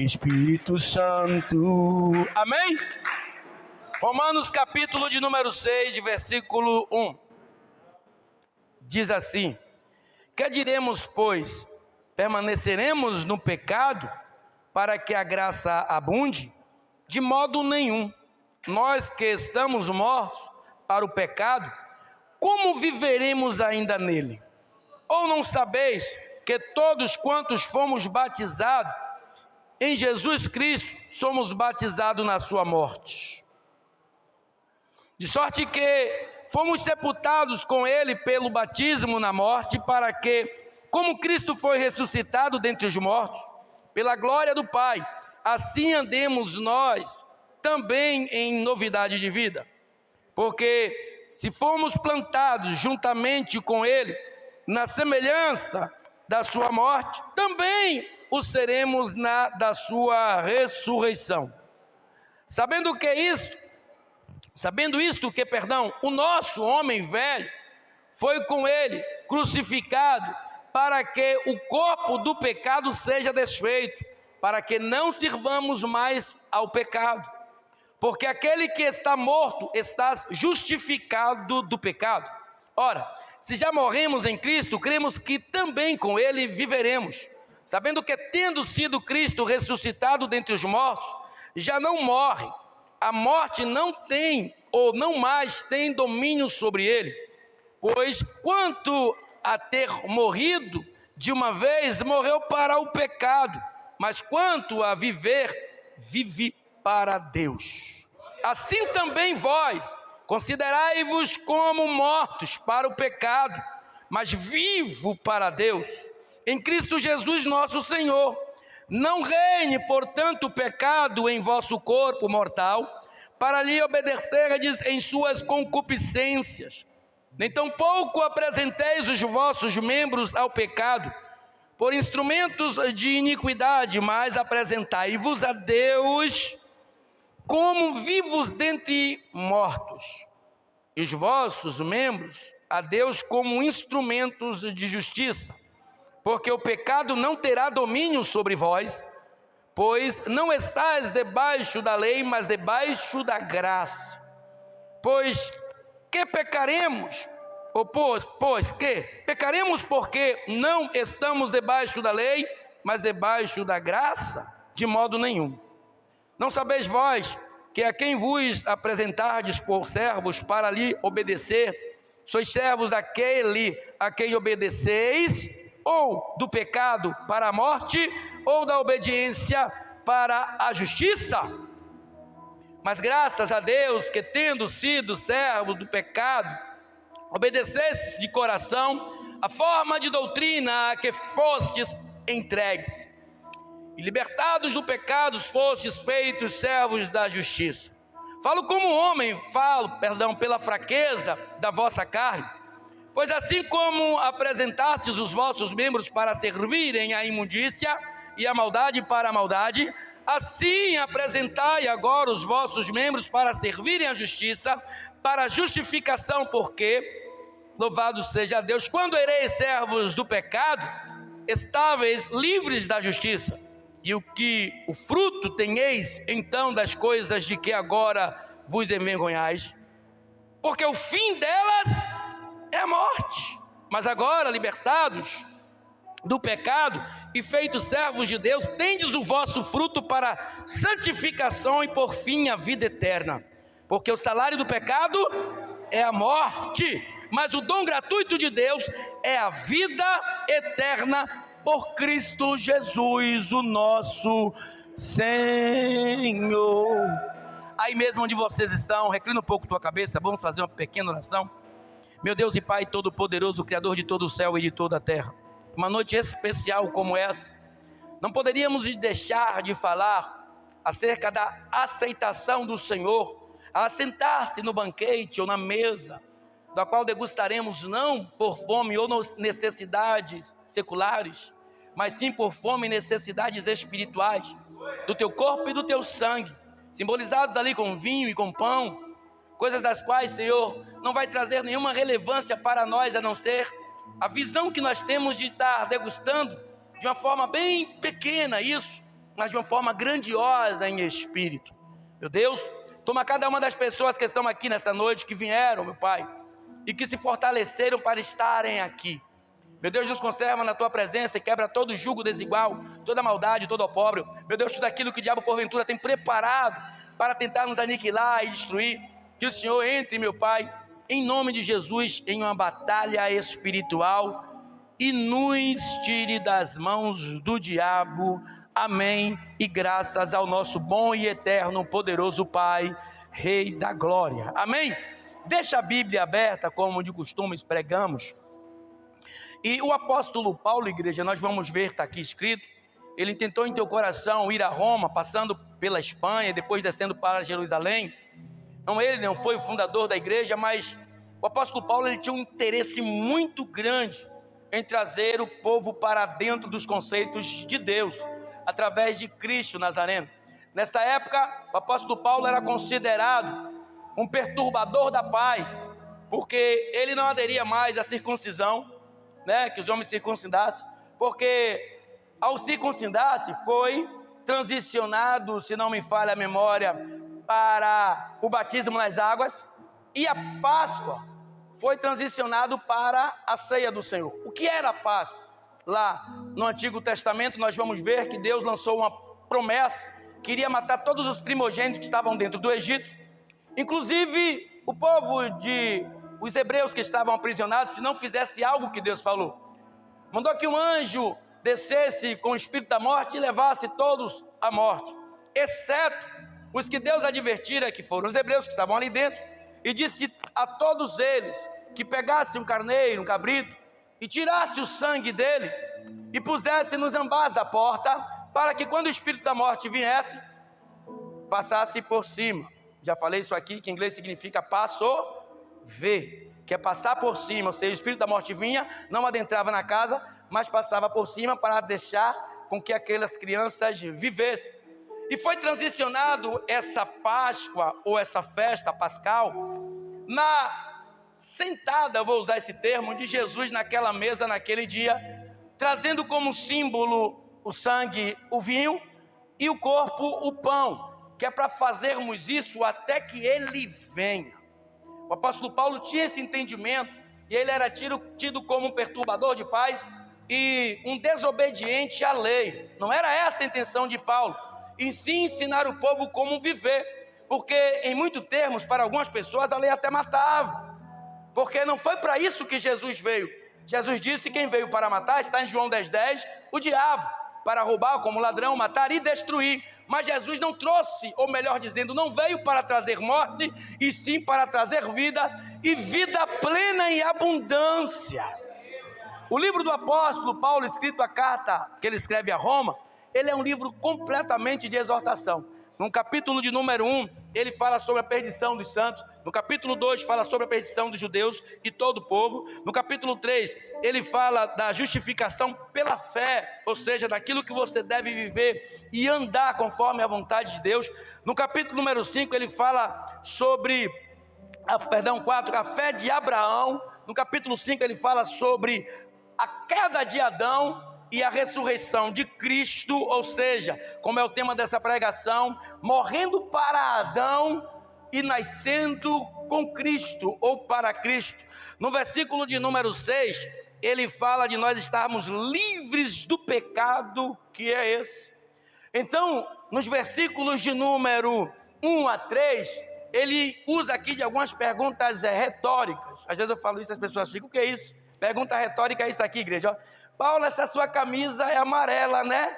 Espírito Santo. Amém? Romanos capítulo de número 6, versículo 1. Diz assim: que diremos, pois? Permaneceremos no pecado para que a graça abunde? De modo nenhum. Nós que estamos mortos para o pecado, como viveremos ainda nele? Ou não sabeis que todos quantos fomos batizados em Jesus Cristo, somos batizados na sua morte? De sorte que fomos sepultados com ele pelo batismo na morte, para que, como Cristo foi ressuscitado dentre os mortos, pela glória do Pai, assim andemos nós também em novidade de vida. Porque se fomos plantados juntamente com ele na semelhança da sua morte, também o seremos na da sua ressurreição. Sabendo isto que, o nosso homem velho foi com ele crucificado, para que o corpo do pecado seja desfeito, para que não sirvamos mais ao pecado. Porque aquele que está morto está justificado do pecado. Ora, se já morremos em Cristo, cremos que também com ele viveremos, sabendo que, tendo sido Cristo ressuscitado dentre os mortos, já não morre. A morte não tem, ou não mais tem domínio sobre ele. Pois quanto a ter morrido de uma vez, morreu para o pecado, mas quanto a viver, vive para Deus. Assim também vós, considerai-vos como mortos para o pecado, mas vivo para Deus, em Cristo Jesus nosso Senhor. Não reine, portanto, o pecado em vosso corpo mortal, para lhe obedecerdes em suas concupiscências. Nem tampouco apresenteis os vossos membros ao pecado, por instrumentos de iniquidade, mas apresentai-vos a Deus como vivos dentre mortos, e os vossos membros a Deus como instrumentos de justiça. Porque o pecado não terá domínio sobre vós, pois não estáis debaixo da lei, mas debaixo da graça. Pois que pecaremos? Pois que pecaremos porque não estamos debaixo da lei, mas debaixo da graça? De modo nenhum. Não sabeis vós que a quem vos apresentardes por servos para lhe obedecer, sois servos daquele a quem obedeceis, ou do pecado para a morte, ou da obediência para a justiça? Mas graças a Deus que, tendo sido servos do pecado, obedecestes de coração a forma de doutrina a que fostes entregues, e libertados do pecado fostes feitos servos da justiça. Falo como homem, pela fraqueza da vossa carne. Pois assim como apresentastes os vossos membros para servirem à imundícia e à maldade para a maldade, assim apresentai agora os vossos membros para servirem à justiça, para a justificação, porque, louvado seja Deus, quando ereis servos do pecado, estáveis livres da justiça. E o fruto tenheis então das coisas de que agora vos envergonhais, porque o fim delas é a morte. Mas agora, libertados do pecado e feitos servos de Deus, tendes o vosso fruto para santificação e por fim a vida eterna. Porque o salário do pecado é a morte, mas o dom gratuito de Deus é a vida eterna por Cristo Jesus, o nosso Senhor. Aí mesmo onde vocês estão, reclina um pouco tua cabeça, vamos fazer uma pequena oração. Meu Deus e Pai Todo-Poderoso, Criador de todo o céu e de toda a terra, uma noite especial como essa, não poderíamos deixar de falar acerca da aceitação do Senhor, a sentar-se no banquete ou na mesa, da qual degustaremos não por fome ou necessidades seculares, mas sim por fome e necessidades espirituais, do teu corpo e do teu sangue, simbolizados ali com vinho e com pão, coisas das quais, Senhor, não vai trazer nenhuma relevância para nós, a não ser a visão que nós temos de estar degustando de uma forma bem pequena isso, mas de uma forma grandiosa em espírito. Meu Deus, toma cada uma das pessoas que estão aqui nesta noite, que vieram, meu Pai, e que se fortaleceram para estarem aqui. Meu Deus, nos conserva na Tua presença e quebra todo jugo desigual, toda maldade, todo opróbrio. Meu Deus, tudo aquilo que o diabo porventura tem preparado para tentar nos aniquilar e destruir. Que o Senhor entre, meu Pai, em nome de Jesus, em uma batalha espiritual e nos tire das mãos do diabo. Amém. E graças ao nosso bom e eterno, poderoso Pai, Rei da Glória. Amém. Deixa a Bíblia aberta, como de costume pregamos. E o apóstolo Paulo, igreja, nós vamos ver, está aqui escrito, ele tentou em teu coração ir a Roma, passando pela Espanha, depois descendo para Jerusalém. Não, ele não foi o fundador da igreja, mas o apóstolo Paulo ele tinha um interesse muito grande em trazer o povo para dentro dos conceitos de Deus, através de Cristo Nazareno. Nesta época, o apóstolo Paulo era considerado um perturbador da paz, porque ele não aderia mais à circuncisão, que os homens circuncidassem, porque ao circuncidar-se foi transicionado, se não me falha a memória, para o batismo nas águas, e a Páscoa foi transicionado para a ceia do Senhor. O que era a Páscoa? Lá no Antigo Testamento nós vamos ver que Deus lançou uma promessa, queria matar todos os primogênitos que estavam dentro do Egito, inclusive o povo os hebreus que estavam aprisionados, se não fizesse algo que Deus falou. Mandou que um anjo descesse com o espírito da morte e levasse todos à morte, exceto os que Deus advertira, que foram os hebreus que estavam ali dentro, e disse a todos eles que pegasse um carneiro, um cabrito, e tirasse o sangue dele e pusesse nos ambás da porta, para que quando o espírito da morte viesse, passasse por cima. Já falei isso aqui, que em inglês significa ver, que é passar por cima, ou seja, o espírito da morte vinha, não adentrava na casa, mas passava por cima para deixar com que aquelas crianças vivessem. E foi transicionado essa Páscoa, ou essa festa pascal, na sentada, vou usar esse termo, de Jesus naquela mesa, naquele dia, trazendo como símbolo o sangue, o vinho, e o corpo, o pão, que é para fazermos isso até que Ele venha. O apóstolo Paulo tinha esse entendimento, e ele era tido como um perturbador de paz e um desobediente à lei. Não era essa a intenção de Paulo, em si ensinar o povo como viver, porque em muitos termos, para algumas pessoas, a lei até matava, porque não foi para isso que Jesus veio. Jesus disse que quem veio para matar, está em João 10:10, o diabo, para roubar como ladrão, matar e destruir. Mas Jesus não trouxe, ou melhor dizendo, não veio para trazer morte, e sim para trazer vida, e vida plena e abundância. O livro do apóstolo Paulo, escrito a carta que ele escreve a Roma, ele é um livro completamente de exortação. No capítulo de número 1, ele fala sobre a perdição dos santos. No capítulo 2, fala sobre a perdição dos judeus e todo o povo. No capítulo 3, ele fala da justificação pela fé, ou seja, daquilo que você deve viver e andar conforme a vontade de Deus. No capítulo número 5, ele fala sobre, 4, a fé de Abraão. No capítulo 5, ele fala sobre a queda de Adão e a ressurreição de Cristo, ou seja, como é o tema dessa pregação, morrendo para Adão e nascendo com Cristo, ou para Cristo. No versículo de número 6, ele fala de nós estarmos livres do pecado, que é esse. Então, nos versículos de número 1 a 3, ele usa aqui de algumas perguntas retóricas. Às vezes eu falo isso e as pessoas ficam, o que é isso? Pergunta retórica é isso aqui, igreja. Paulo, essa sua camisa é amarela, né?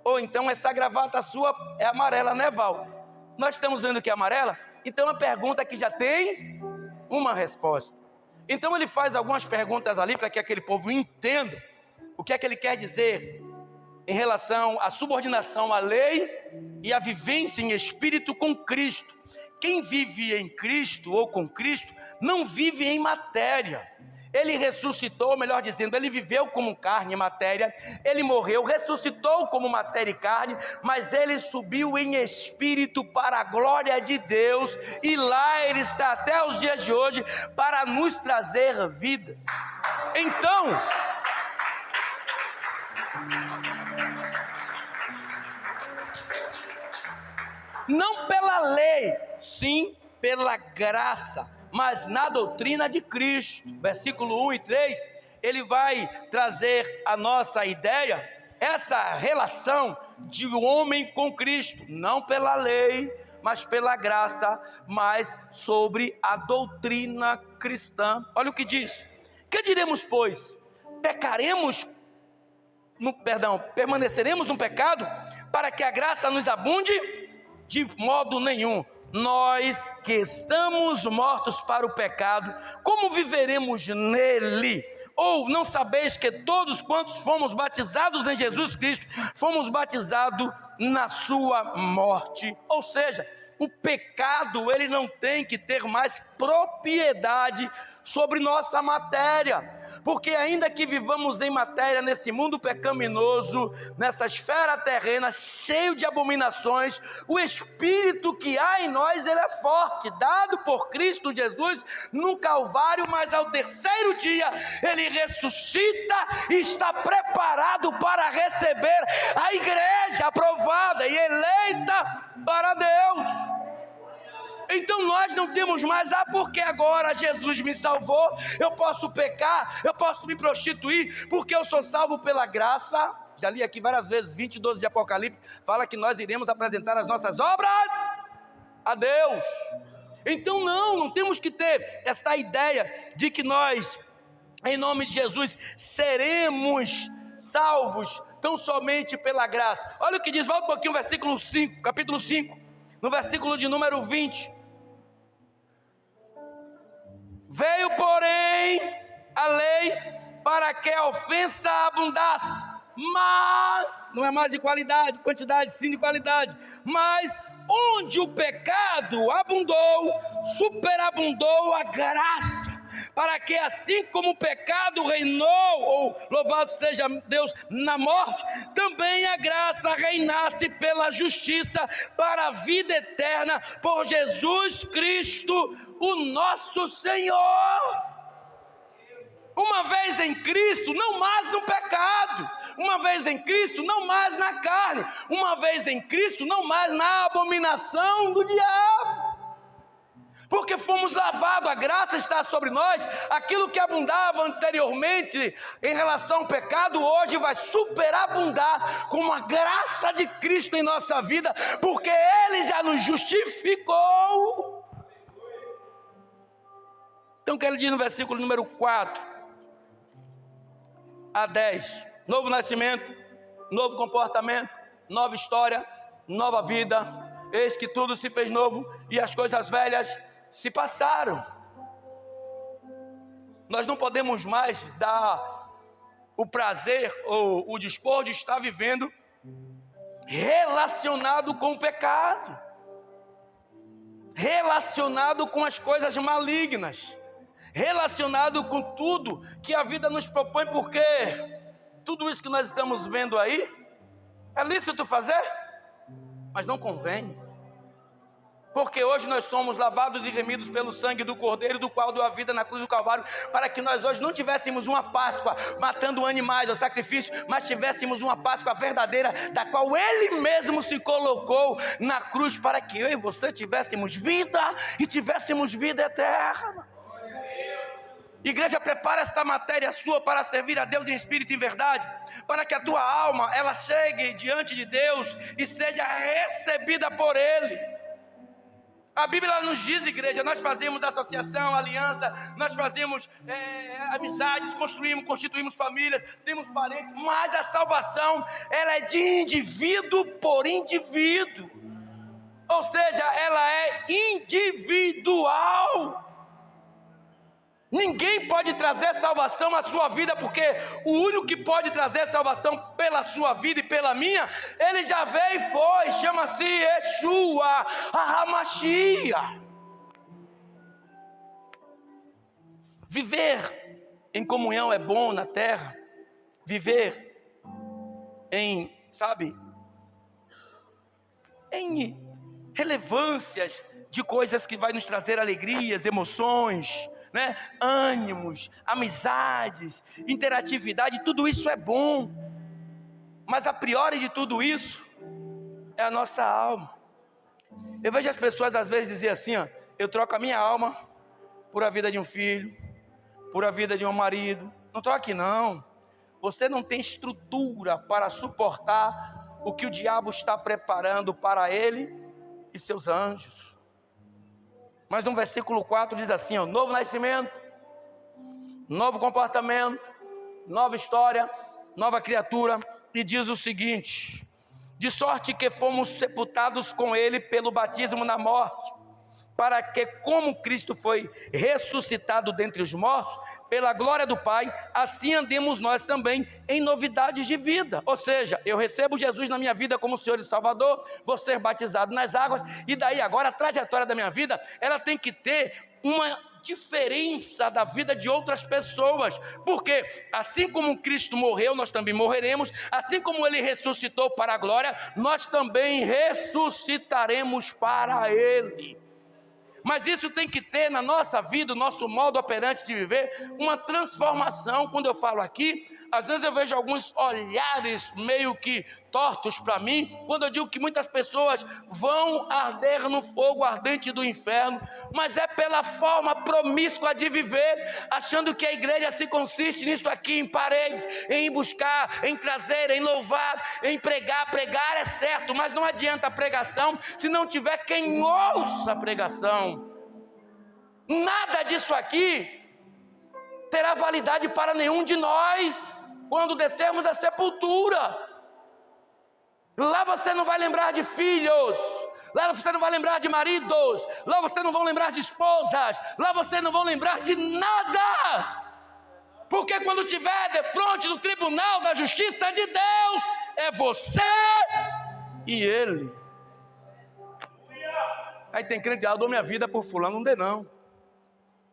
Ou então essa gravata sua é amarela, né, Val? Nós estamos vendo que é amarela? Então a pergunta que já tem uma resposta. Então ele faz algumas perguntas ali para que aquele povo entenda o que é que ele quer dizer em relação à subordinação à lei e à vivência em espírito com Cristo. Quem vive em Cristo ou com Cristo não vive em matéria. Ele ressuscitou, melhor dizendo, ele viveu como carne e matéria, ele morreu, ressuscitou como matéria e carne, mas ele subiu em espírito para a glória de Deus, e lá ele está até os dias de hoje para nos trazer vidas. Então, não pela lei, sim pela graça, mas na doutrina de Cristo. Versículo 1 e 3, ele vai trazer a nossa ideia, essa relação de homem com Cristo, não pela lei, mas pela graça, mas sobre a doutrina cristã. Olha o que diz: que diremos, pois? Permaneceremos no pecado para que a graça nos abunde? De modo nenhum. Nós que estamos mortos para o pecado, como viveremos nele? Ou não sabeis que todos quantos fomos batizados em Jesus Cristo, fomos batizados na sua morte? Ou seja, o pecado, ele não tem que ter mais propriedade sobre nossa matéria, porque ainda que vivamos em matéria nesse mundo pecaminoso, nessa esfera terrena, cheio de abominações, o Espírito que há em nós, ele é forte, dado por Cristo Jesus no Calvário, mas ao terceiro dia, ele ressuscita e está preparado para receber a igreja aprovada e eleita para Deus. Então nós não temos mais, porque agora Jesus me salvou, eu posso pecar, eu posso me prostituir, porque eu sou salvo pela graça. Já li aqui várias vezes, 20:12 de Apocalipse, fala que nós iremos apresentar as nossas obras a Deus. Então não temos que ter esta ideia de que nós, em nome de Jesus, seremos salvos tão somente pela graça. Olha o que diz, volta um pouquinho, versículo 5, capítulo 5, no versículo de número 20. Veio, porém, a lei para que a ofensa abundasse, mas, não é mais de qualidade, quantidade, sim de qualidade, mas onde o pecado abundou, superabundou a graça, para que assim como o pecado reinou, ou louvado seja Deus, na morte, também a graça reinasse pela justiça para a vida eterna, por Jesus Cristo, o nosso Senhor. Uma vez em Cristo, não mais no pecado. Uma vez em Cristo, não mais na carne. Uma vez em Cristo, não mais na abominação do diabo. Porque fomos lavados, a graça está sobre nós. Aquilo que abundava anteriormente em relação ao pecado, hoje vai superabundar com a graça de Cristo em nossa vida, porque Ele já nos justificou. Então, o que ele diz no versículo número 4 a 10, novo nascimento, novo comportamento, nova história, nova vida, eis que tudo se fez novo e as coisas velhas se passaram. Nós não podemos mais dar o prazer ou o dispor de estar vivendo relacionado com o pecado, relacionado com as coisas malignas, relacionado com tudo que a vida nos propõe, porque tudo isso que nós estamos vendo aí é lícito fazer, mas não convém, porque hoje nós somos lavados e remidos pelo sangue do Cordeiro, do qual deu a vida na cruz do Calvário, para que nós hoje não tivéssemos uma Páscoa matando animais ao sacrifício, mas tivéssemos uma Páscoa verdadeira, da qual Ele mesmo se colocou na cruz, para que eu e você tivéssemos vida e tivéssemos vida eterna. Igreja, prepara esta matéria sua para servir a Deus em espírito e em verdade, para que a tua alma, ela chegue diante de Deus e seja recebida por Ele. A Bíblia nos diz, igreja, nós fazemos associação, aliança, nós fazemos amizades, constituímos famílias, temos parentes, mas a salvação, ela é de indivíduo por indivíduo, ou seja, ela é individual. Ninguém pode trazer salvação à sua vida, porque o único que pode trazer salvação pela sua vida e pela minha, ele já veio e foi, chama-se Yeshua HaMashiach. Viver em comunhão é bom na terra, viver em relevâncias de coisas que vai nos trazer alegrias, emoções, ânimos, amizades, interatividade, tudo isso é bom, mas a priori de tudo isso é a nossa alma, Eu vejo as pessoas às vezes dizer assim, ó, eu troco a minha alma por a vida de um filho, por a vida de um marido. Não troque não. Você não tem estrutura para suportar o que o diabo está preparando para ele e seus anjos. Mas no versículo 4 diz assim, ó, novo nascimento, novo comportamento, nova história, nova criatura, e diz o seguinte: de sorte que fomos sepultados com ele pelo batismo na morte, para que, como Cristo foi ressuscitado dentre os mortos, pela glória do Pai, assim andemos nós também em novidades de vida. Ou seja, eu recebo Jesus na minha vida como Senhor e Salvador, vou ser batizado nas águas, e daí agora a trajetória da minha vida, ela tem que ter uma diferença da vida de outras pessoas, porque assim como Cristo morreu, nós também morreremos, assim como Ele ressuscitou para a glória, nós também ressuscitaremos para Ele. Mas isso tem que ter na nossa vida, o nosso modo operante de viver, uma transformação. Quando eu falo aqui, às vezes eu vejo alguns olhares meio que tortos para mim, quando eu digo que muitas pessoas vão arder no fogo ardente do inferno, mas é pela forma promíscua de viver, achando que a igreja se consiste nisso aqui, em paredes, em buscar, em trazer, em louvar, em pregar. Pregar é certo, mas não adianta a pregação se não tiver quem ouça a pregação. Nada disso aqui terá validade para nenhum de nós quando descermos a sepultura. Lá você não vai lembrar de filhos, lá você não vai lembrar de maridos, lá você não vai lembrar de esposas, lá você não vai lembrar de nada, porque quando estiver de frente do tribunal da justiça de Deus, é você e ele. Aí tem crente que eu dou minha vida por fulano, não dê não.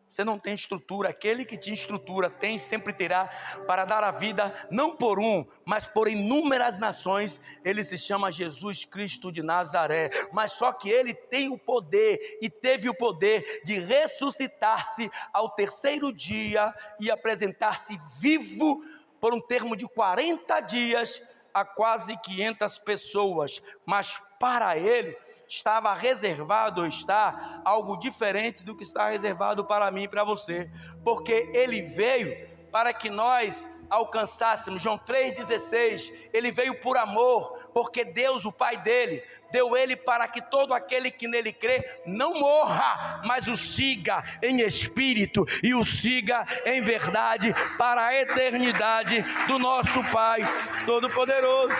Você não tem estrutura, aquele que te estrutura tem e sempre terá para dar a vida, não por um, mas por inúmeras nações. Ele se chama Jesus Cristo de Nazaré, mas só que ele tem o poder e teve o poder de ressuscitar-se ao terceiro dia e apresentar-se vivo por um termo de 40 dias a quase 500 pessoas, mas para ele estava reservado, está algo diferente do que está reservado para mim e para você, porque ele veio para que nós alcançássemos. João 3,16, ele veio por amor, porque Deus, o Pai dele, deu ele para que todo aquele que nele crê não morra, mas o siga em espírito e o siga em verdade para a eternidade do nosso Pai Todo-Poderoso.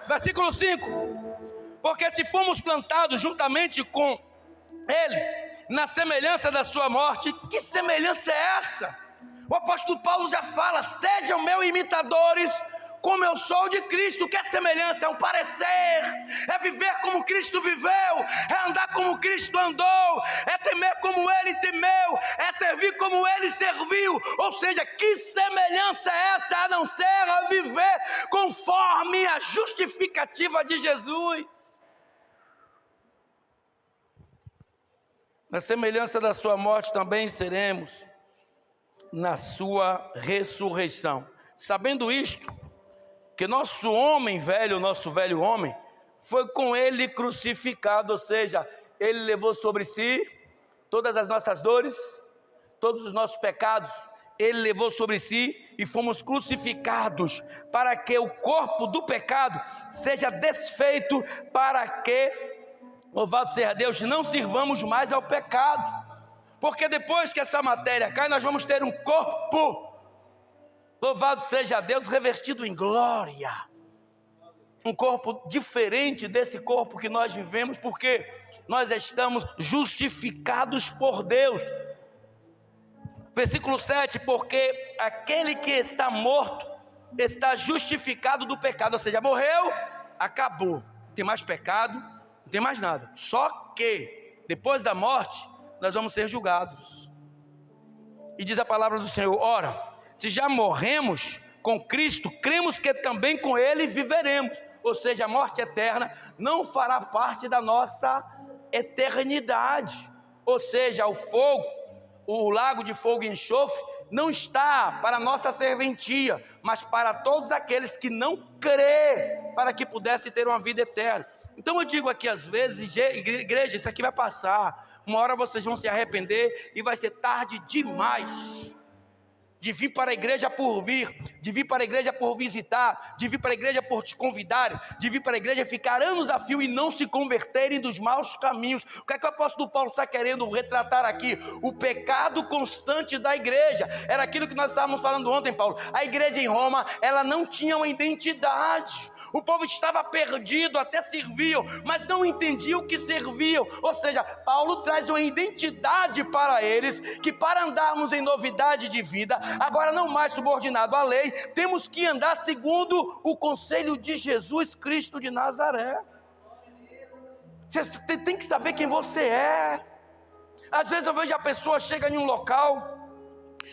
Versículo 5, porque se fomos plantados juntamente com ele, na semelhança da sua morte, que semelhança é essa? O apóstolo Paulo já fala, sejam meus imitadores, como eu sou de Cristo. Que é semelhança? É um parecer, é viver como Cristo viveu, é andar como Cristo andou, é temer como Ele temeu, é servir como Ele serviu. Ou seja, que semelhança é essa, a não ser a viver conforme a justificativa de Jesus? Na semelhança da sua morte também seremos na sua ressurreição. Sabendo isto, que nosso homem velho, nosso velho homem, foi com ele crucificado, ou seja, ele levou sobre si todas as nossas dores, todos os nossos pecados, ele levou sobre si e fomos crucificados, para que o corpo do pecado seja desfeito, para que, louvado seja Deus, não sirvamos mais ao pecado, porque depois que essa matéria cai, nós vamos ter um corpo, louvado seja Deus, revestido em glória, um corpo diferente desse corpo que nós vivemos, porque nós estamos justificados por Deus. Versículo 7, porque aquele que está morto está justificado do pecado, ou seja, morreu, acabou, não tem mais pecado, não tem mais nada, só que depois da morte nós vamos ser julgados. E diz a palavra do Senhor, ora, se já morremos com Cristo, cremos que também com Ele viveremos. Ou seja, a morte eterna não fará parte da nossa eternidade. Ou seja, o fogo, o lago de fogo e enxofre, não está para nossa serventia, mas para todos aqueles que não crê, para que pudesse ter uma vida eterna. Então eu digo aqui às vezes, igreja, isso aqui vai passar, uma hora vocês vão se arrepender e vai ser tarde demais. De vir para a igreja por vir, de vir para a igreja por visitar, de vir para a igreja por te convidar, de vir para a igreja ficar anos a fio e não se converterem dos maus caminhos. O que é que o apóstolo Paulo está querendo retratar aqui? O pecado constante da igreja. Era aquilo que nós estávamos falando ontem, Paulo. A igreja em Roma, ela não tinha uma identidade. O povo estava perdido, até serviam, mas não entendiam o que serviam. Ou seja, Paulo traz uma identidade para eles, que para andarmos em novidade de vida, agora não mais subordinado à lei, temos que andar segundo o conselho de Jesus Cristo de Nazaré. Você tem que saber quem você é. Às vezes eu vejo a pessoa chega em um local,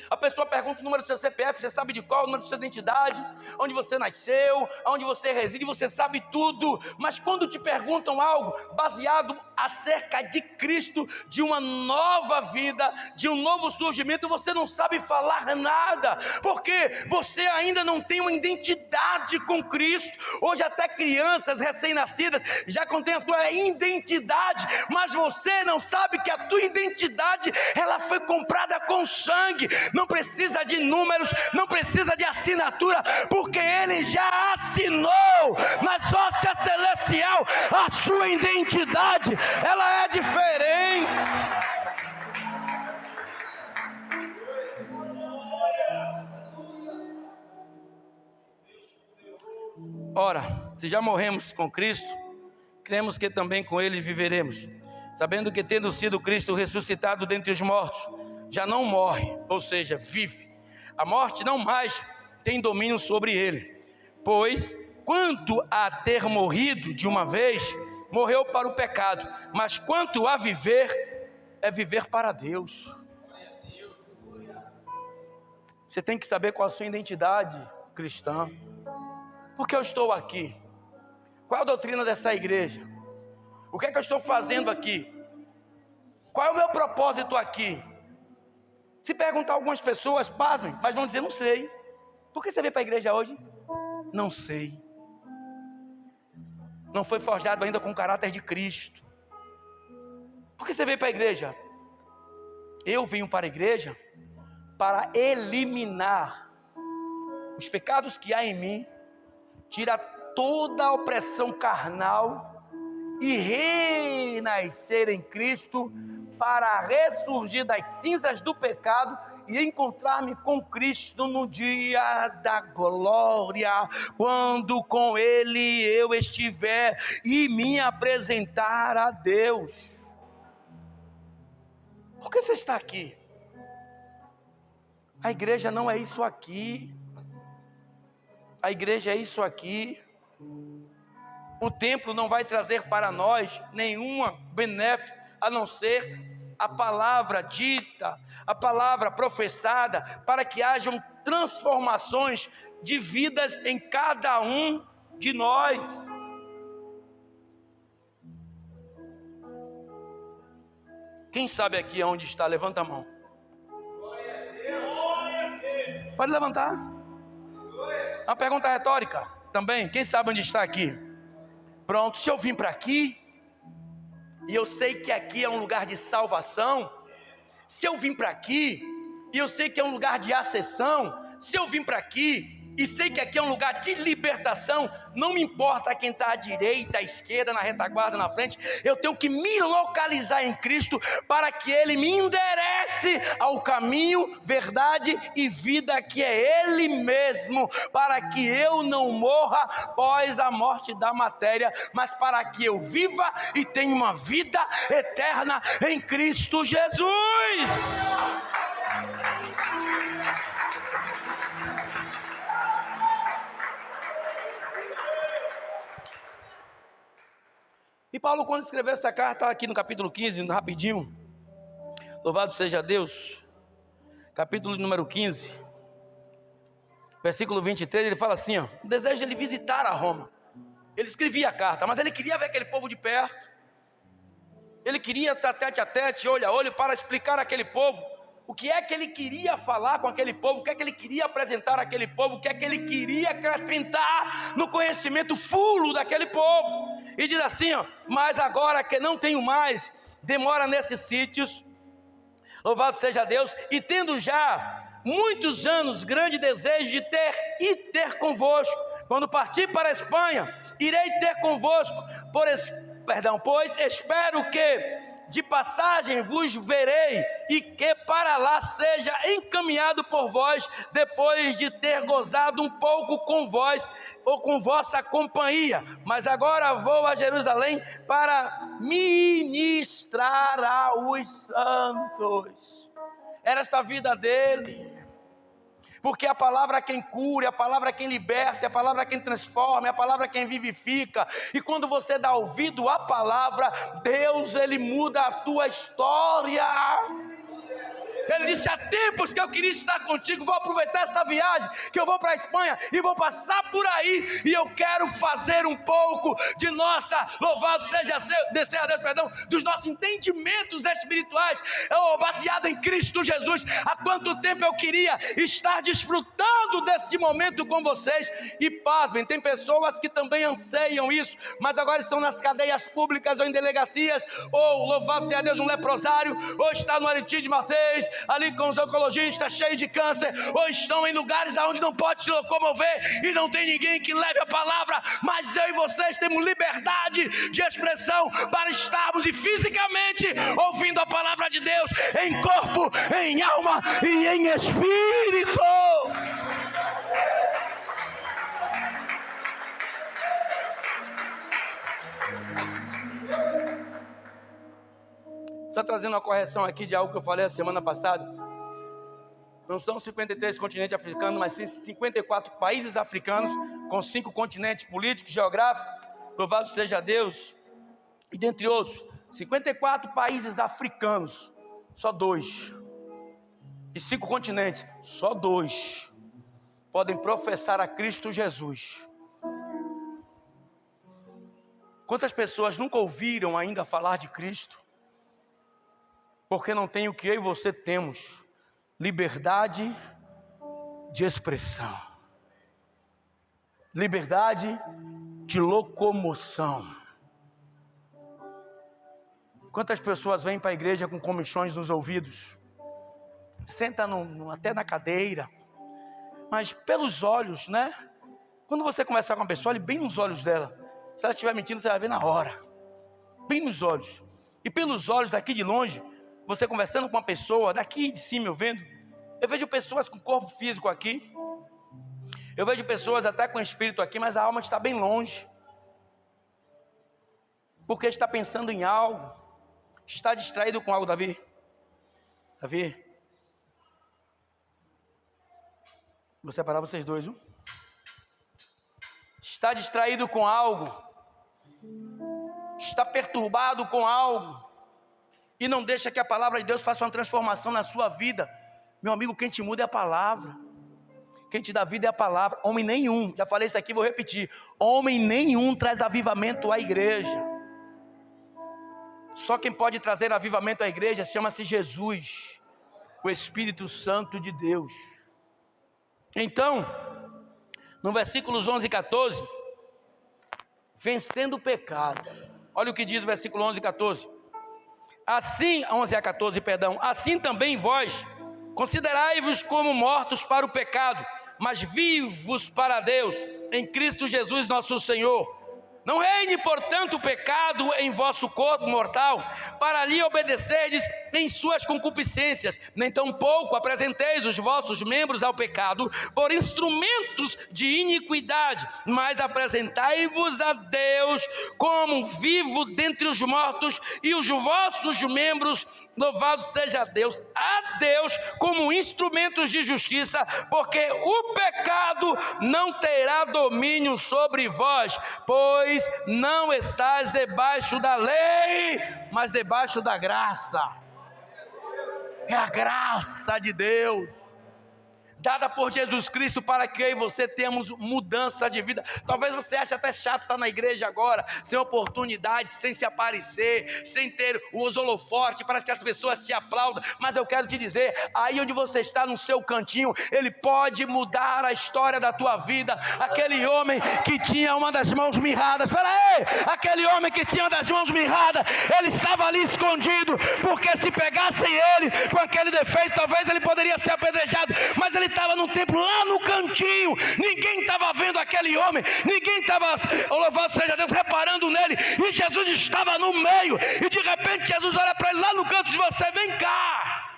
a pessoa pergunta o número do seu CPF, você sabe de qual, o número da sua identidade, onde você nasceu, onde você reside, você sabe tudo. Mas quando te perguntam algo baseado acerca de Cristo, de uma nova vida, de um novo surgimento, você não sabe falar nada, porque você ainda não tem uma identidade com Cristo. Hoje até crianças recém-nascidas já contêm a tua identidade, mas você não sabe que a tua identidade, ela foi comprada com sangue. Não precisa de números, não precisa de assinatura, porque Ele já assinou na sócia celestial. A sua identidade, ela é diferente. Ora, se já morremos com Cristo, cremos que também com Ele viveremos, sabendo que tendo sido Cristo ressuscitado dentre os mortos, já não morre, ou seja, vive. A morte não mais tem domínio sobre ele, pois quanto a ter morrido de uma vez, morreu para o pecado, mas quanto a viver, é viver para Deus. Você tem que saber qual a sua identidade cristã. Por que eu estou aqui? Qual a doutrina dessa igreja? O que é que eu estou fazendo aqui? Qual é o meu propósito aqui? Se perguntar a algumas pessoas, pasmem, mas vão dizer, não sei. Por que você veio para a igreja hoje? Não sei. Não foi forjado ainda com o caráter de Cristo. Por que você veio para a igreja? Eu venho para a igreja para eliminar os pecados que há em mim, tirar toda a opressão carnal e renascer em Cristo, para ressurgir das cinzas do pecado e encontrar-me com Cristo no dia da glória, quando com Ele eu estiver, e me apresentar a Deus. Por que você está aqui? A igreja não é isso aqui. A igreja é isso aqui. O templo não vai trazer para nós nenhuma benéfica, a não ser a palavra dita, a palavra professada, para que hajam transformações de vidas em cada um de nós. Quem sabe aqui onde está? Levanta a mão. Pode levantar. Uma pergunta retórica também. Quem sabe onde está aqui? Pronto, se eu vim para aqui, e eu sei que aqui é um lugar de salvação, se eu vim para aqui, e eu sei que é um lugar de acessão, se eu vim para aqui, e sei que aqui é um lugar de libertação, não me importa quem está à direita, à esquerda, na retaguarda, na frente, eu tenho que me localizar em Cristo, para que Ele me enderece ao caminho, verdade e vida, que é Ele mesmo, para que eu não morra após a morte da matéria, mas para que eu viva e tenha uma vida eterna em Cristo Jesus. E Paulo, quando escreveu essa carta, aqui no capítulo 15, rapidinho, louvado seja Deus, capítulo número 15, versículo 23, ele fala assim, ó, o desejo de ele visitar a Roma. Ele escrevia a carta, mas ele queria ver aquele povo de perto, ele queria estar tete a tete, olho a olho, para explicar àquele povo o que é que ele queria falar com aquele povo, o que é que ele queria apresentar àquele povo, o que é que ele queria acrescentar no conhecimento fulo daquele povo. E diz assim, ó: mas agora que não tenho mais demora nesses sítios, louvado seja Deus, e tendo já muitos anos grande desejo de ter convosco, quando partir para a Espanha, irei ter convosco, pois espero que de passagem vos verei, e que para lá seja encaminhado por vós, depois de ter gozado um pouco com vós, ou com vossa companhia. Mas agora vou a Jerusalém para ministrar aos santos. Era esta a vida dele. Porque a palavra é quem cura, a palavra é quem liberta, a palavra é quem transforma, a palavra é quem vivifica. E quando você dá ouvido à palavra, Deus, Ele muda a tua história. Ele disse: há tempos que eu queria estar contigo, vou aproveitar esta viagem, que eu vou para a Espanha e vou passar por aí, e eu quero fazer um pouco de nossa, louvado seja Deus, dos nossos entendimentos espirituais, baseado em Cristo Jesus. Há quanto tempo eu queria estar desfrutando desse momento com vocês. E pasmem, tem pessoas que também anseiam isso, mas agora estão nas cadeias públicas ou em delegacias, ou louvado seja Deus, um leprosário, ou está no Aritíde Mateus, ali com os oncologistas cheios de câncer, ou estão em lugares onde não pode se locomover e não tem ninguém que leve a palavra, mas eu e vocês temos liberdade de expressão para estarmos e fisicamente ouvindo a palavra de Deus, em corpo, em alma e em espírito. Só trazendo uma correção aqui de algo que eu falei a semana passada. Não são 53 continentes africanos, mas sim 54 países africanos, com 5 continentes políticos, geográficos, louvado seja Deus, e dentre outros, 54 países africanos, só 2, e 5 continentes, só 2, podem professar a Cristo Jesus. Quantas pessoas nunca ouviram ainda falar de Cristo? Porque não tem o que eu e você temos: liberdade de expressão, liberdade de locomoção. Quantas pessoas vêm para a igreja com comichões nos ouvidos, senta até na cadeira, mas pelos olhos, né? Quando você conversar com uma pessoa, olhe bem nos olhos dela. Se ela estiver mentindo, você vai ver na hora, bem nos olhos. E pelos olhos daqui de longe, você conversando com uma pessoa, daqui de cima eu vejo pessoas com corpo físico aqui, eu vejo pessoas até com espírito aqui, mas a alma está bem longe, porque está pensando em algo, está distraído com algo. Davi, vou separar vocês dois, viu? Está distraído com algo, está perturbado com algo, e não deixa que a palavra de Deus faça uma transformação na sua vida. Meu amigo, quem te muda é a palavra. Quem te dá vida é a palavra. Homem nenhum, já falei isso aqui, vou repetir: homem nenhum traz avivamento à igreja. Só quem pode trazer avivamento à igreja chama-se Jesus, o Espírito Santo de Deus. Então, no versículos 11 e 14, vencendo o pecado. Olha o que diz o versículo 11 e 14. Assim, 11 a 14, perdão. Assim também vós, considerai-vos como mortos para o pecado, mas vivos para Deus, em Cristo Jesus nosso Senhor. Não reine, portanto, o pecado em vosso corpo mortal, para lhe obedecerdes em suas concupiscências, nem tampouco apresenteis os vossos membros ao pecado por instrumentos de iniquidade, mas apresentai-vos a Deus como vivo dentre os mortos, e os vossos membros, louvado seja Deus, a Deus como instrumentos de justiça, porque o pecado não terá domínio sobre vós, pois não estáis debaixo da lei, mas debaixo da graça. É a graça de Deus. dada por Jesus Cristo para que eu e você tenhamos mudança de vida. Talvez você ache até chato estar na igreja agora, sem oportunidade, sem se aparecer, sem ter os holofotes, para que as pessoas te aplaudam, mas eu quero te dizer, aí onde você está no seu cantinho, Ele pode mudar a história da tua vida. Aquele homem que tinha uma das mãos mirradas, espera aí, aquele homem que tinha uma das mãos mirradas, ele estava ali escondido, porque se pegassem ele com aquele defeito, talvez ele poderia ser apedrejado, mas ele estava no templo, lá no cantinho, ninguém estava vendo aquele homem, ninguém estava, louvado seja Deus, reparando nele, e Jesus estava no meio, e de repente Jesus olha para ele lá no canto de você, vem cá,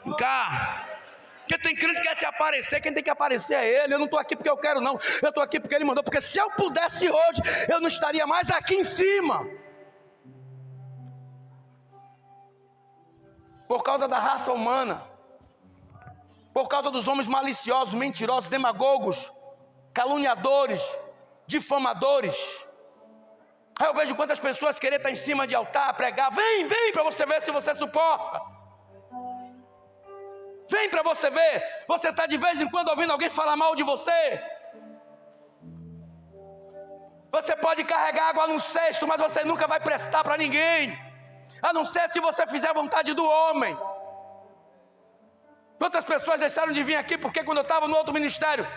porque tem crente que quer se aparecer, quem tem que aparecer é ele. Eu não estou aqui porque eu quero não, eu estou aqui porque ele mandou, porque se eu pudesse hoje, eu não estaria mais aqui em cima, por causa da raça humana, por causa dos homens maliciosos, mentirosos, demagogos, caluniadores, difamadores. Aí eu vejo quantas pessoas querem estar em cima de altar, pregar, vem para você ver se você suporta, vem para você ver, você está de vez em quando ouvindo alguém falar mal de você. Você pode carregar água num cesto, mas você nunca vai prestar para ninguém, a não ser se você fizer a vontade do homem. Quantas pessoas deixaram de vir aqui porque quando eu estava no outro ministério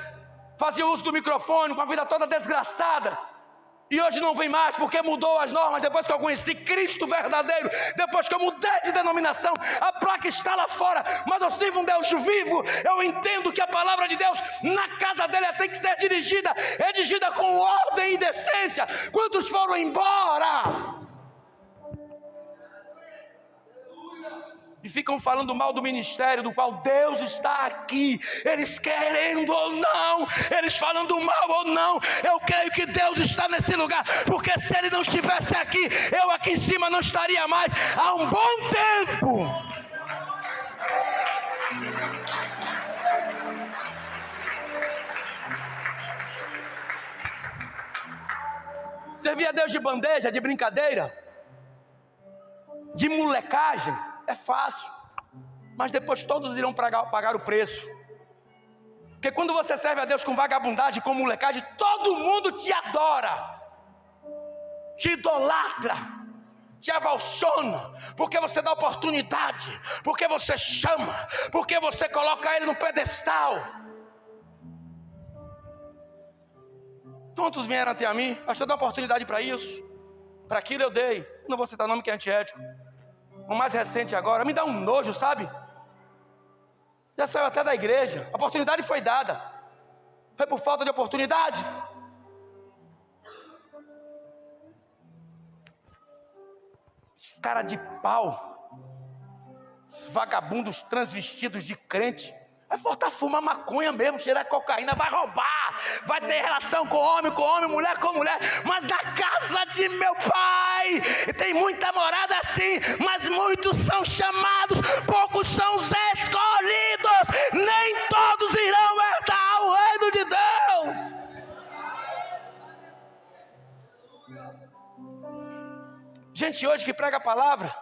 fazia uso do microfone com a vida toda desgraçada, e hoje não vem mais porque mudou as normas. Depois que eu conheci Cristo verdadeiro, depois que eu mudei de denominação, a placa está lá fora, mas eu sirvo um Deus vivo. Eu entendo que a palavra de Deus na casa dele tem que ser dirigida com ordem e decência. Quantos foram embora e ficam falando mal do ministério do qual Deus está aqui, eles querendo ou não, eles falando mal ou não, eu creio que Deus está nesse lugar, porque se Ele não estivesse aqui, eu aqui em cima não estaria mais há um bom tempo. Servir a Deus de bandeja, de brincadeira, de molecagem, é fácil, mas depois todos irão pagar o preço. Porque quando você serve a Deus com vagabundagem, com molecagem, todo mundo te adora, te idolatra, te avalciona, porque você dá oportunidade, porque você chama, porque você coloca ele no pedestal. Quantos vieram até a mim? Pastor, dá oportunidade para isso, para aquilo eu dei. Não vou citar nome que é antiético. O mais recente agora, me dá um nojo, sabe? Já saiu até da igreja. A oportunidade foi dada. Foi por falta de oportunidade. Esses cara de pau, esses vagabundos transvestidos de crente, vai voltar a fumar maconha mesmo, cheirar cocaína, vai roubar, vai ter relação com homem, mulher com mulher, mas na casa de meu pai tem muita morada assim, mas muitos são chamados, poucos são os escolhidos, nem todos irão herdar o reino de Deus. Gente hoje que prega a palavra,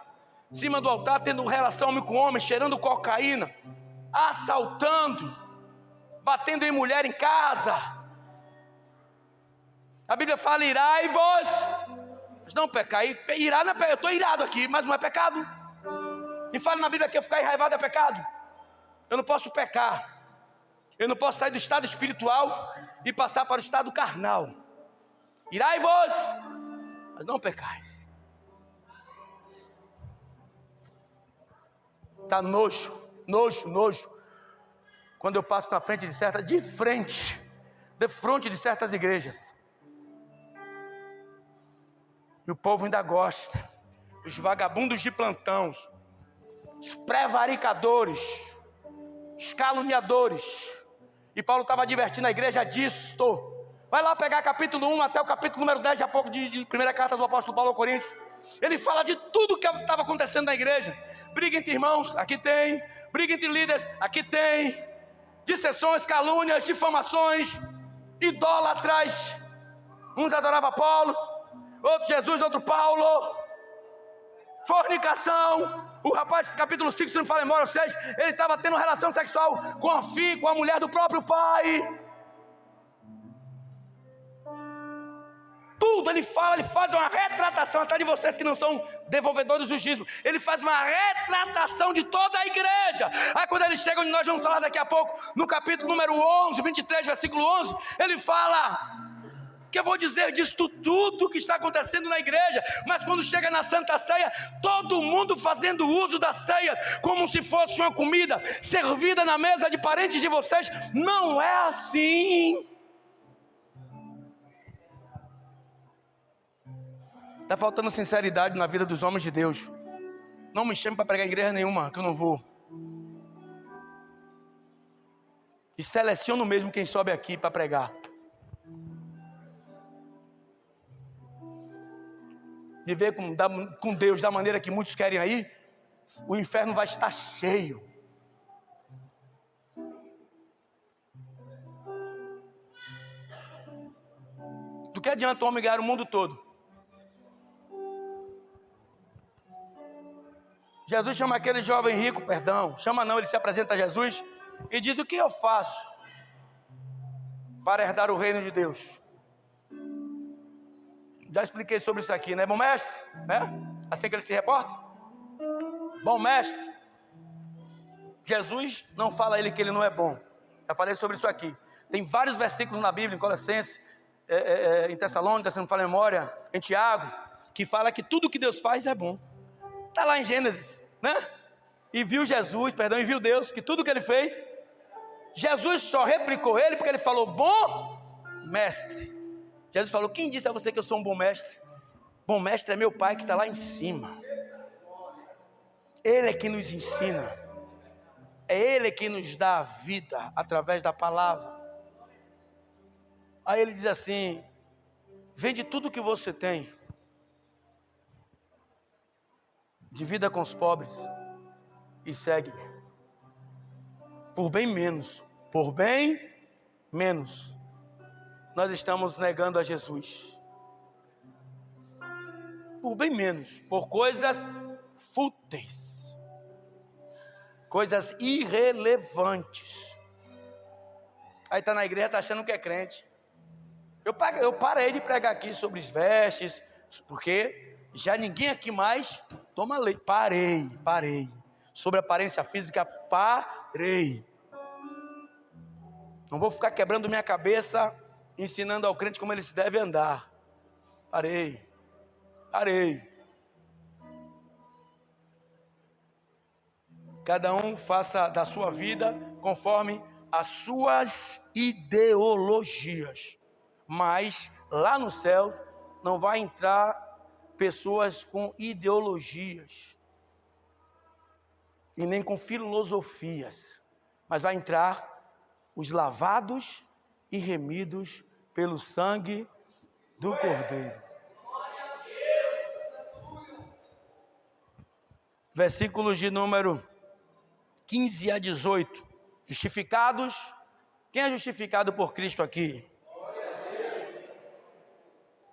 em cima do altar, tendo relação homem com homem, cheirando cocaína, assaltando, batendo em mulher em casa. A Bíblia fala, irai-vos, mas não pecar. Irá não é pecado. Eu estou irado aqui, mas não é pecado. E fala na Bíblia que eu ficar enraivado é pecado. Eu não posso pecar, eu não posso sair do estado espiritual e passar para o estado carnal. Irai-vos, mas não pecai. Está nojo. Quando eu passo na frente de frente de certas igrejas, e o povo ainda gosta, os vagabundos de plantão, os prevaricadores, os caluniadores, e Paulo estava advertindo a igreja disto. Vai lá pegar capítulo 1 até o capítulo número 10, de pouco, de primeira carta do apóstolo Paulo aos Coríntios. Ele fala de tudo que estava acontecendo na igreja. Briga entre irmãos, aqui tem. Briga entre líderes, aqui tem. Dissensões, calúnias, difamações, idólatras. Uns adoravam Paulo, outros Jesus, outro Paulo. Fornicação. O rapaz, capítulo 5, se não me fala memória, 6, ele estava tendo relação sexual com a filha, com a mulher do próprio pai. Tudo ele fala, ele faz uma retratação, até de vocês que não são devolvedores do dízimo. Ele faz uma retratação de toda a igreja. Aí quando ele chega, onde nós vamos falar daqui a pouco, no capítulo número 11, 23, versículo 11, ele fala... que eu vou dizer disto tudo que está acontecendo na igreja, mas quando chega na Santa Ceia, todo mundo fazendo uso da ceia, como se fosse uma comida, servida na mesa de parentes de vocês, não é assim. Está faltando sinceridade na vida dos homens de Deus. Não me chame para pregar em igreja nenhuma, que eu não vou. E seleciono mesmo quem sobe aqui para pregar. Viver com Deus da maneira que muitos querem aí, o inferno vai estar cheio. Do que adianta o homem ganhar o mundo todo? Jesus chama aquele jovem rico, chama não, ele se apresenta a Jesus e diz: o que eu faço para herdar o reino de Deus? Já expliquei sobre isso aqui, né? Bom mestre, né? Assim que ele se reporta. Bom mestre. Jesus não fala a ele que ele não é bom. Já falei sobre isso aqui. Tem vários versículos na Bíblia, em Colossenses, em Tessalônica, se não me fala a memória, em Tiago, que fala que tudo que Deus faz é bom. Está lá em Gênesis, né? E viu Deus, que tudo que ele fez, Jesus só replicou ele porque ele falou: bom mestre. Jesus falou: quem disse a você que eu sou um bom mestre? Bom mestre é meu Pai que está lá em cima. Ele é que nos ensina. É Ele que nos dá a vida através da palavra. Aí ele diz assim: vende tudo que você tem, divida com os pobres e segue-me. Por bem menos, nós estamos negando a Jesus. Por bem menos, por coisas fúteis, coisas irrelevantes. Aí está na igreja, está achando que é crente. Eu parei de pregar aqui sobre as vestes, porque já ninguém aqui mais toma leite. Parei. Sobre aparência física, parei. Não vou ficar quebrando minha cabeça, ensinando ao crente como ele se deve andar. Parei. Cada um faça da sua vida conforme as suas ideologias. Mas lá no céu não vai entrar pessoas com ideologias e nem com filosofias, mas vai entrar os lavados e remidos pelo sangue do Cordeiro. Versículos de número 15 a 18. Justificados. Quem é justificado por Cristo aqui?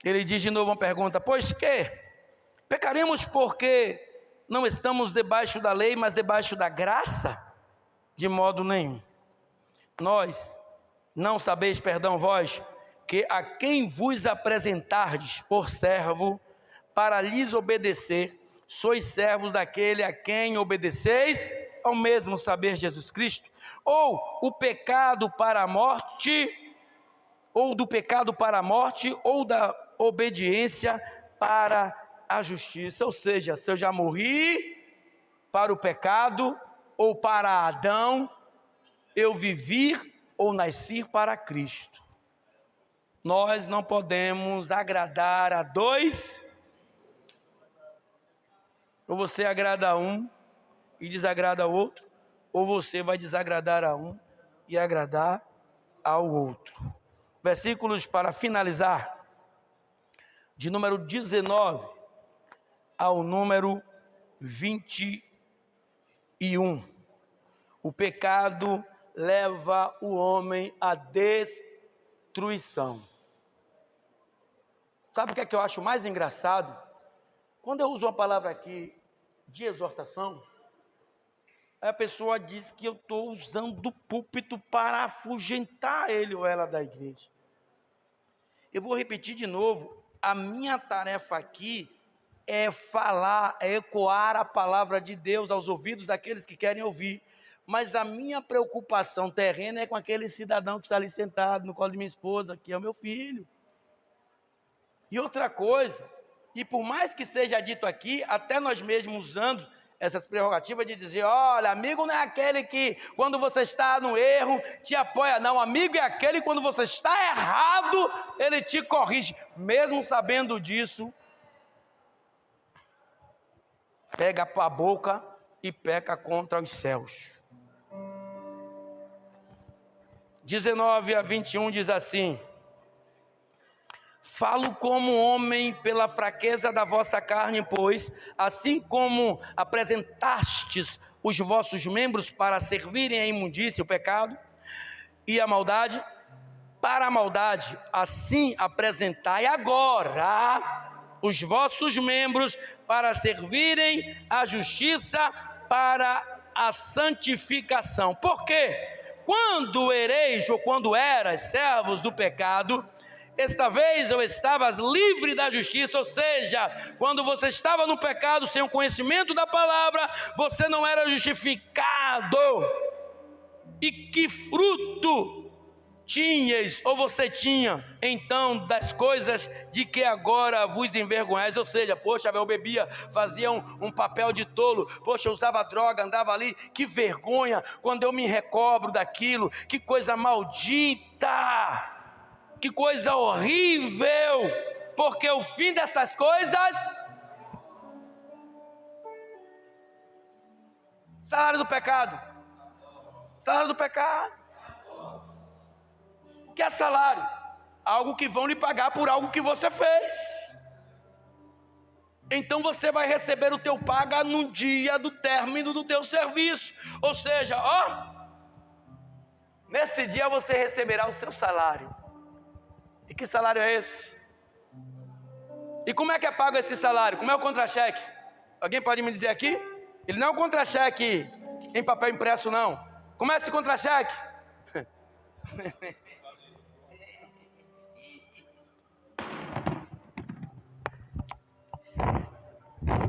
Ele diz de novo uma pergunta: pois que pecaremos porque não estamos debaixo da lei, mas debaixo da graça? De modo nenhum. Nós não sabeis, vós, que a quem vos apresentardes por servo para lhes obedecer, sois servos daquele a quem obedeceis, ao mesmo saber Jesus Cristo? Ou o pecado para a morte, ou do pecado para a morte, ou da obediência para a justiça? Ou seja, se eu já morri para o pecado, ou para Adão, eu vivi ou nasci para Cristo. Nós não podemos agradar a dois. Ou você agrada a um e desagrada ao outro, ou você vai desagradar a um e agradar ao outro. Versículos para finalizar, de número 19 ao número 21. O pecado leva o homem à destruição. Sabe o que é que eu acho mais engraçado? Quando eu uso uma palavra aqui, de exortação, a pessoa diz que eu estou usando o púlpito para afugentar ele ou ela da igreja. Eu vou repetir de novo, a minha tarefa aqui é falar, é ecoar a palavra de Deus aos ouvidos daqueles que querem ouvir. Mas a minha preocupação terrena é com aquele cidadão que está ali sentado no colo de minha esposa, que é o meu filho. E outra coisa, e por mais que seja dito aqui, até nós mesmos usando essas prerrogativas de dizer, olha, amigo não é aquele que quando você está no erro te apoia, não, amigo é aquele que quando você está errado, ele te corrige. Mesmo sabendo disso, pega a boca e peca contra os céus. 19-21 diz assim: falo como homem pela fraqueza da vossa carne, pois, assim como apresentastes os vossos membros para servirem à imundícia, o pecado e a maldade, para a maldade, assim apresentai agora os vossos membros para servirem à justiça, para a santificação. Por quê? Quando ereis ou quando eras servos do pecado, esta vez eu estavas livre da justiça, ou seja, quando você estava no pecado sem o conhecimento da palavra, você não era justificado. E que fruto tinhas, ou você tinha, então, das coisas de que agora vos envergonhais? Ou seja, poxa, eu bebia, fazia um papel de tolo, poxa, eu usava droga, andava ali, que vergonha, quando eu me recobro daquilo, que coisa maldita, que coisa horrível, porque o fim destas coisas, salário do pecado, o que é salário? Algo que vão lhe pagar por algo que você fez. Então você vai receber o teu paga no dia do término do teu serviço, ou seja, nesse dia você receberá o seu salário. E que salário é esse? E como é que é pago esse salário? Como é o contra-cheque? Alguém pode me dizer aqui? Ele não é um contra-cheque em papel impresso, não. Como é esse contra-cheque?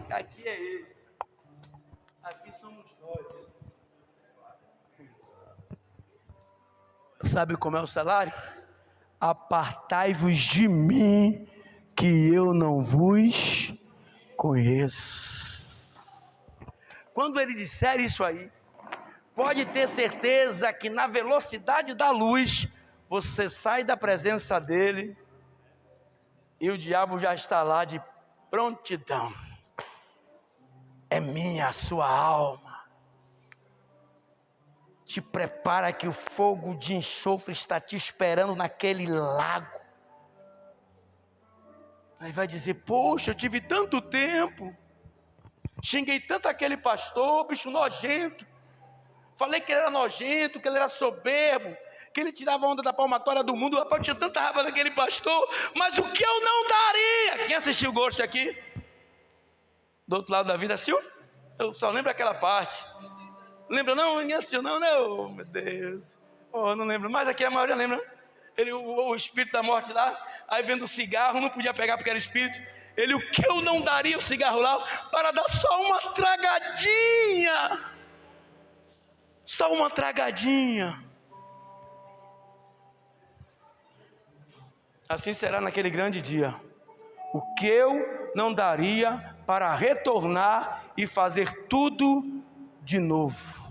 Aqui é ele. Aqui somos nós. Sabe como é o salário? Apartai-vos de mim, que eu não vos conheço. Quando ele disser isso aí, pode ter certeza que na velocidade da luz, você sai da presença dele e o diabo já está lá de prontidão. É minha a sua alma. Te prepara que o fogo de enxofre está te esperando naquele lago. Aí vai dizer, poxa, eu tive tanto tempo, xinguei tanto aquele pastor, bicho nojento, falei que ele era nojento, que ele era soberbo, que ele tirava a onda da palmatória do mundo. Rapaz, eu tinha tanta raiva daquele pastor, mas o que eu não daria? Quem assistiu o Ghost aqui? Do outro lado da vida, assistiu? Eu só lembro aquela parte. Lembra não? Ninguém assistiu não, né? Oh, meu Deus. Oh, não lembro. Mas aqui a maioria lembra. Ele, o espírito da morte lá, aí vendo o cigarro, não podia pegar porque era espírito. Ele, o que eu não daria o cigarro lá para dar só uma tragadinha. Só uma tragadinha. Assim será naquele grande dia. O que eu não daria para retornar e fazer tudo de novo.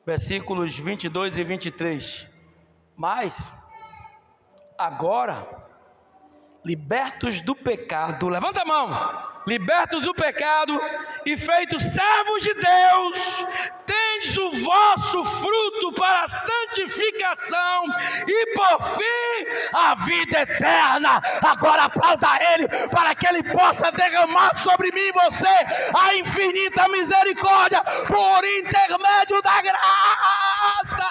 Versículos 22 e 23. Mas, agora, libertos do pecado, levanta a mão, libertos do pecado e feitos servos de Deus, tendes o vosso fruto para a santificação e por fim a vida eterna. Agora aplauda Ele para que Ele possa derramar sobre mim e você a infinita misericórdia por intermédio da graça.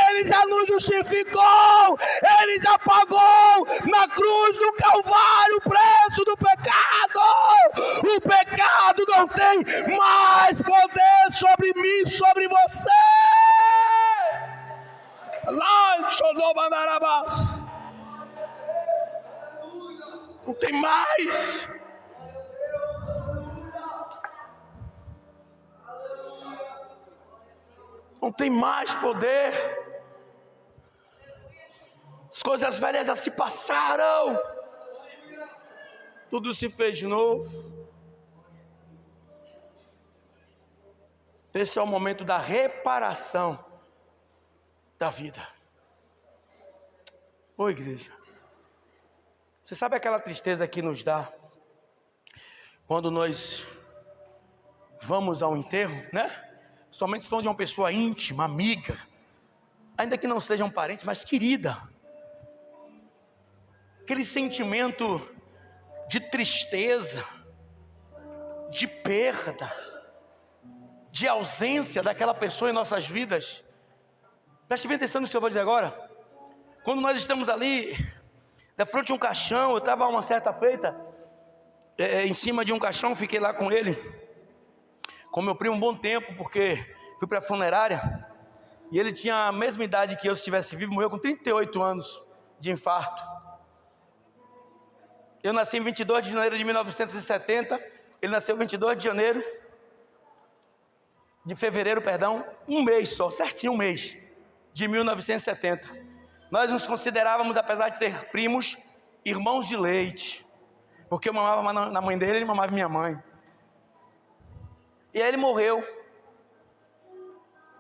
Ele já nos justificou, Ele já pagou na cruz do Calvário o preço do pecado. O pecado não tem mais poder sobre mim, sobre você. Não tem mais. Não tem mais poder. As coisas velhas já se passaram. Tudo se fez novo. Esse é o momento da reparação da vida. Ô igreja, você sabe aquela tristeza que nos dá quando nós vamos ao enterro, né? Somente se for de uma pessoa íntima, amiga, ainda que não seja um parente, mas querida. Aquele sentimento de tristeza, de perda, de ausência daquela pessoa em nossas vidas. Preste bem atenção no que eu vou dizer agora. Quando nós estamos ali, da frente de um caixão, eu estava uma certa feita, em cima de um caixão, fiquei lá com ele, com meu primo um bom tempo, porque fui para a funerária, e ele tinha a mesma idade que eu, se estivesse vivo, morreu com 38 anos de infarto. Eu nasci em 22 de janeiro de 1970, ele nasceu em 22 de fevereiro, um mês só, certinho um mês, de 1970. Nós nos considerávamos, apesar de ser primos, irmãos de leite, porque eu mamava na mãe dele, ele mamava minha mãe. E aí ele morreu.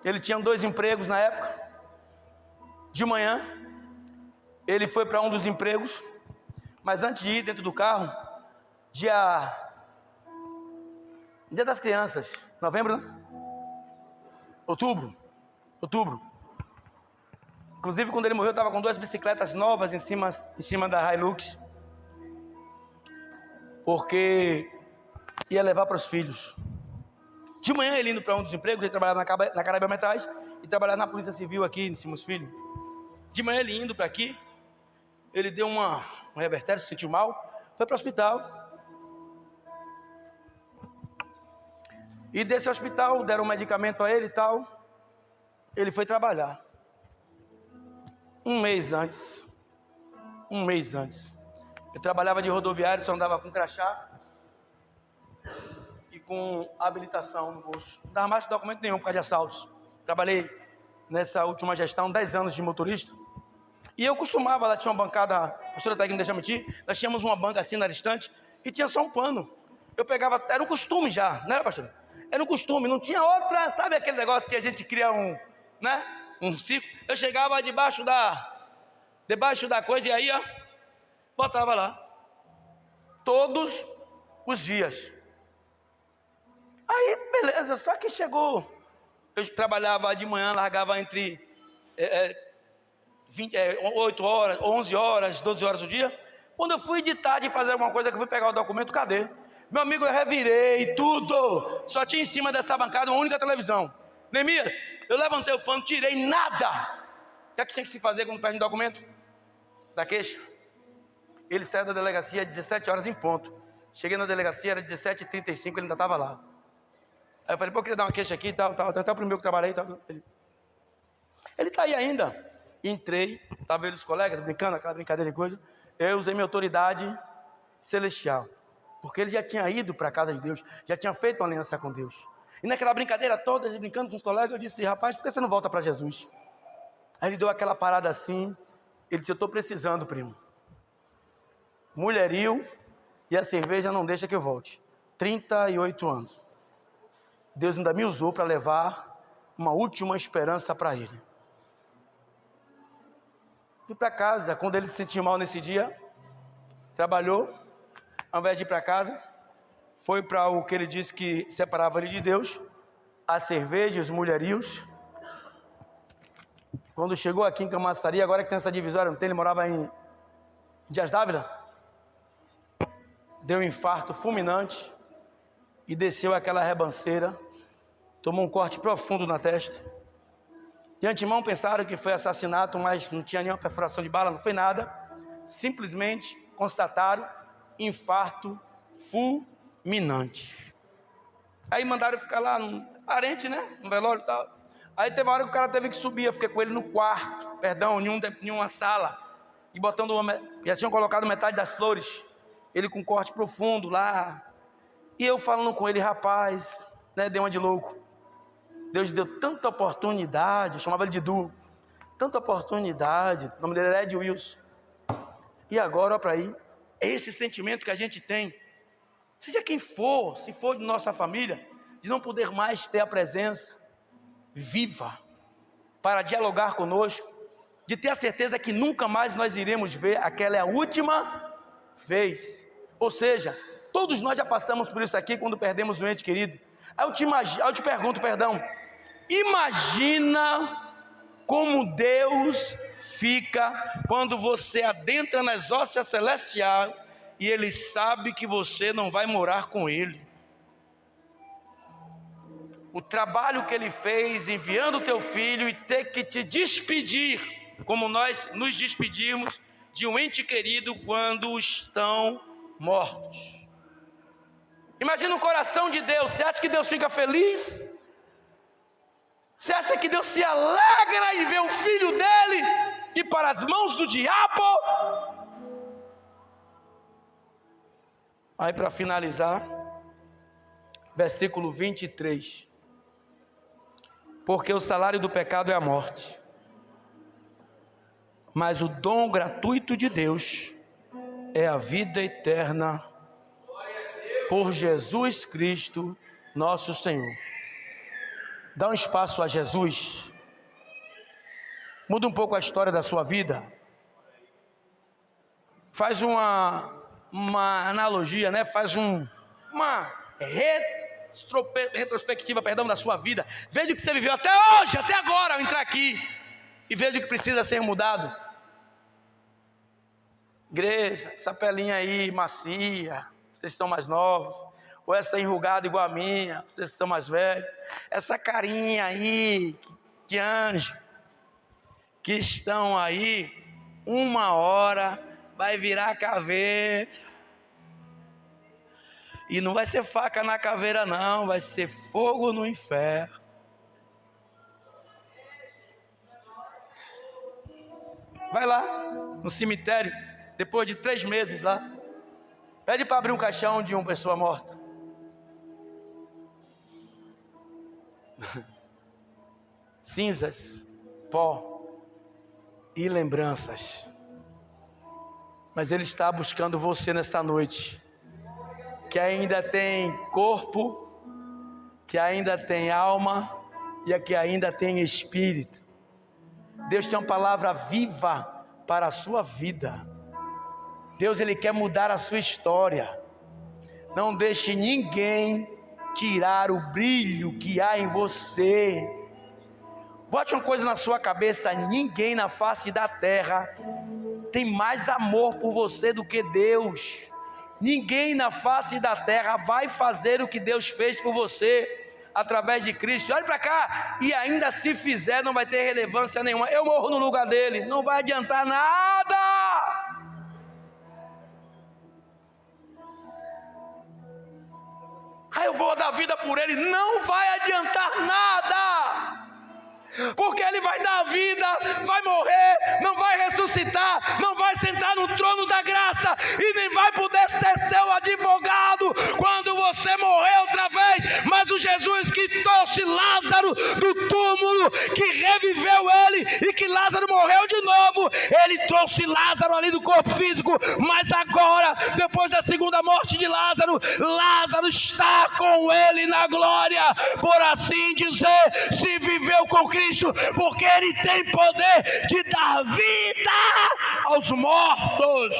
Ele tinha 2 empregos na época. De manhã, ele foi para um dos empregos, mas antes de ir dentro do carro, dia das crianças, novembro, né? Outubro. Inclusive, quando ele morreu, eu estava com 2 bicicletas novas em cima da Hilux, porque ia levar para os filhos. De manhã, ele indo para um dos empregos, ele trabalhava na Caraíba Metais e trabalhava na Polícia Civil aqui em Simões Filho. De manhã, ele indo para aqui, ele deu um revertério, se sentiu mal, foi para o hospital. E desse hospital, deram um medicamento a ele e tal, ele foi trabalhar. Um mês antes, eu trabalhava de rodoviário, só andava com crachá e com habilitação no bolso. Não dava mais documento nenhum por causa de assaltos. Trabalhei nessa última gestão 10 anos de motorista. E eu costumava, lá tinha uma bancada, a pastora está aqui, não deixa mentir, nós tínhamos uma banca assim na distante e tinha só um pano. Eu pegava, era um costume já, não era, pastor? Era um costume, não tinha outra, sabe aquele negócio que a gente cria um ciclo? Eu chegava debaixo da coisa e aí, ó, botava lá, todos os dias. Aí, beleza, só que chegou, eu trabalhava de manhã, largava entre 8 horas, 11 horas, 12 horas do dia. Quando eu fui de tarde fazer alguma coisa, que eu fui pegar o documento, cadê? Meu amigo, eu revirei tudo, só tinha em cima dessa bancada uma única televisão. Neemias, eu levantei o pano, tirei nada. O que é que tinha que se fazer quando perde um documento? Da queixa. Ele saiu da delegacia às 17 horas em ponto. Cheguei na delegacia, era 17h35, ele ainda estava lá. Aí eu falei, pô, eu queria dar uma queixa aqui e tal, até o primeiro que trabalhei e tal. Ele está aí ainda. Entrei, estava ele os colegas brincando, aquela brincadeira de coisa. Eu usei minha autoridade celestial, porque ele já tinha ido para a casa de Deus, já tinha feito uma aliança com Deus. E naquela brincadeira toda, brincando com os colegas, eu disse, rapaz, por que você não volta para Jesus? Aí ele deu aquela parada assim, ele disse, eu estou precisando, primo. Mulherio e a cerveja não deixa que eu volte. 38 anos. Deus ainda me usou para levar uma última esperança para ele. Fui para casa, quando ele se sentiu mal nesse dia, trabalhou, ao invés de ir para casa, foi para o que ele disse que separava ele de Deus, a cerveja, os mulherios. Quando chegou aqui em Camaçari, agora que tem essa divisória, não tem, ele morava em Dias Dávila, deu um infarto fulminante e desceu aquela rebanceira, tomou um corte profundo na testa De antemão pensaram que foi assassinato, mas não tinha nenhuma perfuração de bala, não foi nada. Simplesmente constataram infarto fulminante. Aí mandaram ficar lá, parente, né? No velório e tal. Aí teve uma hora que o cara teve que subir, eu fiquei com ele no quarto, em uma sala. E já tinham colocado metade das flores. Ele com um corte profundo lá. E eu falando com ele, rapaz, né? Deu uma de louco. Deus deu tanta oportunidade, eu chamava ele de Du, tanta oportunidade, o nome dele era Ed Wilson. E agora, olha para aí, é esse sentimento que a gente tem, seja quem for, se for de nossa família, de não poder mais ter a presença viva, para dialogar conosco, de ter a certeza que nunca mais nós iremos ver, aquela é a última vez. Ou seja, todos nós já passamos por isso aqui quando perdemos um ente querido. Aí eu te pergunto, imagina como Deus fica quando você adentra nas hóstias celestiais e Ele sabe que você não vai morar com Ele. O trabalho que Ele fez enviando o teu filho e ter que te despedir, como nós nos despedimos de um ente querido quando estão mortos. Imagina o coração de Deus. Você acha que Deus fica feliz? Você acha que Deus se alegra em ver o filho dele ir para as mãos do diabo? Aí para finalizar, versículo 23. Porque o salário do pecado é a morte, mas o dom gratuito de Deus é a vida eterna por Jesus Cristo, nosso Senhor. Dá um espaço a Jesus. Muda um pouco a história da sua vida. Faz uma analogia, né? Faz uma retrospectiva, da sua vida. Veja o que você viveu até hoje, até agora, ao entrar aqui. E veja o que precisa ser mudado. Igreja, essa pelinha aí macia, vocês estão mais novos, ou essa enrugada igual a minha, vocês são mais velhos, essa carinha aí, que anjo, que estão aí, uma hora vai virar caveira, e não vai ser faca na caveira não, vai ser fogo no inferno. Vai lá, no cemitério, depois de 3 meses lá, pede para abrir um caixão de uma pessoa morta. Cinzas, pó e lembranças. Mas Ele está buscando você nesta noite, que ainda tem corpo, que ainda tem alma e que ainda tem espírito. Deus tem uma palavra viva para a sua vida. Deus, Ele quer mudar a sua história. Não deixe ninguém tirar o brilho que há em você. Bote uma coisa na sua cabeça: ninguém na face da terra tem mais amor por você do que Deus. Ninguém na face da terra vai fazer o que Deus fez por você através de Cristo. Olha para cá, e ainda se fizer não vai ter relevância nenhuma. Eu morro no lugar dele, não vai adiantar nada. Aí eu vou dar vida por ele, não vai adiantar nada, porque ele vai dar vida, vai morrer, não vai ressuscitar, não vai sentar no trono da graça e nem vai poder ser seu advogado quando você morrer outra vez. Mas o Jesus que trouxe Lázaro do túmulo, que reviveu ele e que Lázaro morreu de novo, ele trouxe Lázaro ali do corpo físico, mas agora, depois da segunda morte de Lázaro, Lázaro está com ele na glória, por assim dizer, se viveu com Cristo, porque ele tem poder de dar vida aos mortos.